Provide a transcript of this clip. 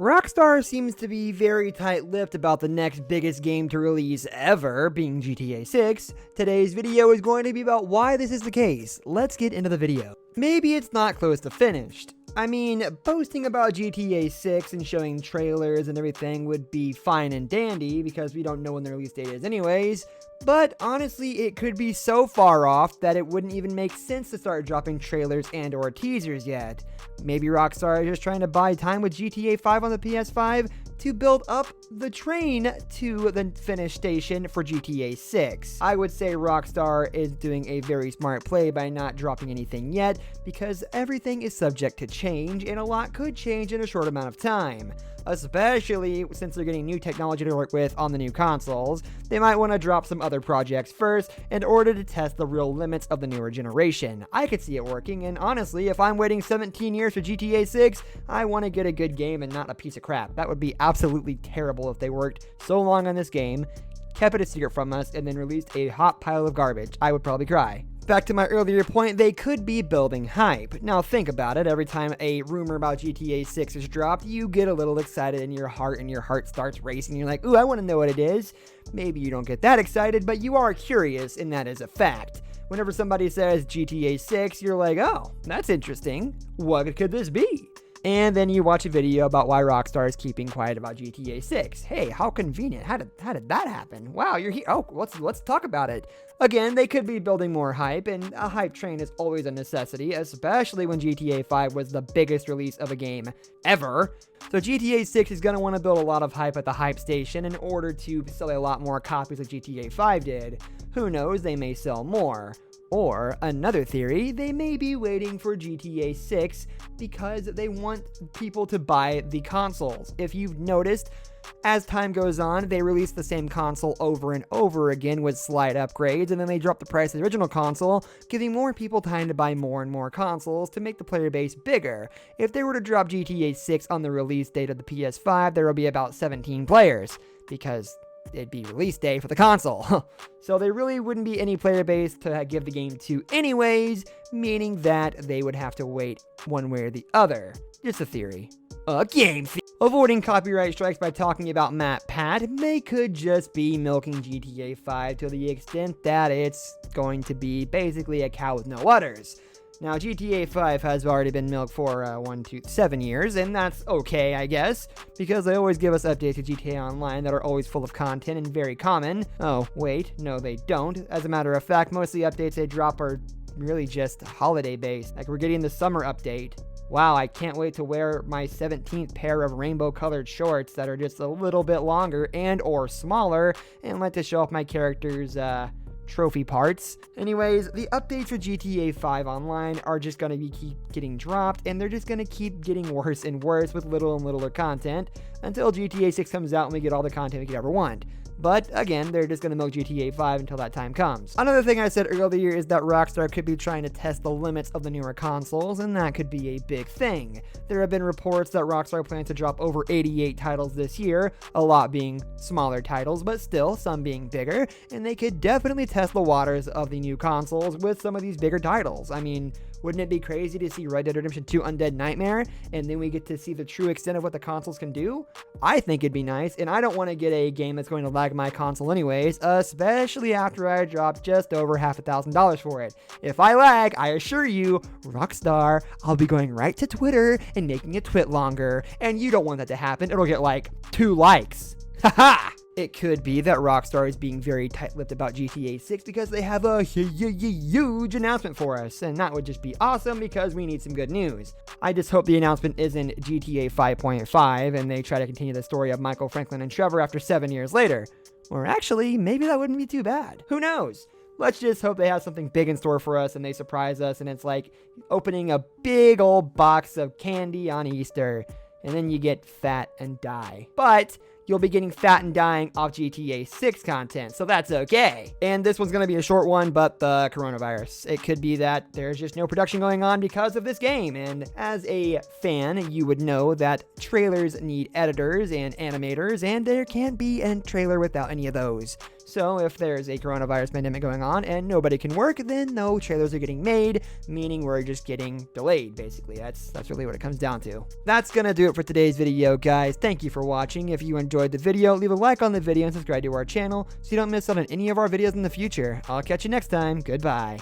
Rockstar seems to be very tight-lipped about the next biggest game to release ever, being GTA 6. Today's video is going to be about why this is the case. Let's get into the video. Maybe it's not close to finished. I mean, boasting about GTA 6 and showing trailers and everything would be fine and dandy because we don't know when the release date is anyways, but honestly it could be so far off that it wouldn't even make sense to start dropping trailers and or teasers yet. Maybe Rockstar is just trying to buy time with GTA 5 on the PS5 to build up the train to the finish station for GTA 6. I would say Rockstar is doing a very smart play by not dropping anything yet, because everything is subject to change and a lot could change in a short amount of time. Especially since they're getting new technology to work with on the new consoles, they might want to drop some other projects first in order to test the real limits of the newer generation. I could see it working, and honestly, if I'm waiting 17 years for GTA 6, I want to get a good game and not a piece of crap. That would be absolutely terrible if they worked so long on this game, kept it a secret from us, and then released a hot pile of garbage. I would probably cry. Back to my earlier point, they could be building hype. Now think about it, every time a rumor about GTA 6 is dropped, you get a little excited in your heart and your heart starts racing. You're like, ooh, I want to know what it is. Maybe you don't get that excited, but you are curious, and that is a fact. Whenever somebody says GTA 6, you're like, oh, that's interesting. What could this be? And then you watch a video about why Rockstar is keeping quiet about GTA 6. Hey, how convenient. How did that happen? Wow, you're here. Oh, let's talk about it. Again, they could be building more hype, and a hype train is always a necessity, especially when GTA 5 was the biggest release of a game ever. So GTA 6 is going to want to build a lot of hype at the hype station in order to sell a lot more copies like GTA 5 did. Who knows, they may sell more. Or, another theory, they may be waiting for GTA 6 because they want people to buy the consoles. If you've noticed, as time goes on, they release the same console over and over again with slight upgrades, and then they drop the price of the original console, giving more people time to buy more and more consoles to make the player base bigger. If they were to drop GTA 6 on the release date of the PS5, there will be about 17 players, because it'd be release day for the console. So there really wouldn't be any player base to give the game to anyways, meaning that they would have to wait one way or the other. Just a theory. A game theory. Avoiding copyright strikes by talking about Matt Pat may could just be milking GTA 5 to the extent that it's going to be basically a cow with no udders. Now, GTA 5 has already been milked for 7 years, and that's okay, I guess, because they always give us updates to GTA Online that are always full of content and very common. Oh, wait, no they don't. As a matter of fact, most of the updates they drop are really just holiday-based. Like, we're getting the summer update. Wow, I can't wait to wear my 17th pair of rainbow-colored shorts that are just a little bit longer and or smaller, and like to show off my character's, trophy parts. Anyways, the updates for GTA 5 Online are just gonna keep getting dropped, and they're just gonna keep getting worse and worse with little and littler content until GTA 6 comes out and we get all the content we could ever want. But again, they're just going to milk GTA 5 until that time comes. Another thing I said earlier is that Rockstar could be trying to test the limits of the newer consoles, and that could be a big thing. There have been reports that Rockstar plans to drop over 88 titles this year, a lot being smaller titles, but still some being bigger, and they could definitely test the waters of the new consoles with some of these bigger titles. I mean, wouldn't it be crazy to see Red Dead Redemption 2 Undead Nightmare, and then we get to see the true extent of what the consoles can do? I think it'd be nice, and I don't want to get a game that's going to lag my console anyways, especially after I drop just over $1,000 for it. If I lag, I assure you, Rockstar, I'll be going right to Twitter and making it twit longer, and you don't want that to happen. It'll get like 2 likes. Haha! It could be that Rockstar is being very tight-lipped about GTA 6 because they have a huge announcement for us, and that would just be awesome because we need some good news. I just hope the announcement isn't GTA 5.5 and they try to continue the story of Michael, Franklin, and Trevor after 7 years later. Or actually, maybe that wouldn't be too bad. Who knows? Let's just hope they have something big in store for us and they surprise us, and it's like opening a big old box of candy on Easter, and then you get fat and die. But you'll be getting fat and dying off GTA 6 content, so that's okay. And this one's gonna be a short one, but the coronavirus. It could be that there's just no production going on because of this game, and as a fan, you would know that trailers need editors and animators, and there can't be a trailer without any of those. So if there's a coronavirus pandemic going on and nobody can work, then no trailers are getting made, meaning we're just getting delayed, basically. That's really what it comes down to. That's gonna do it for today's video, guys. Thank you for watching. If you enjoyed the video, leave a like on the video and subscribe to our channel so you don't miss out on any of our videos in the future. I'll catch you next time. Goodbye.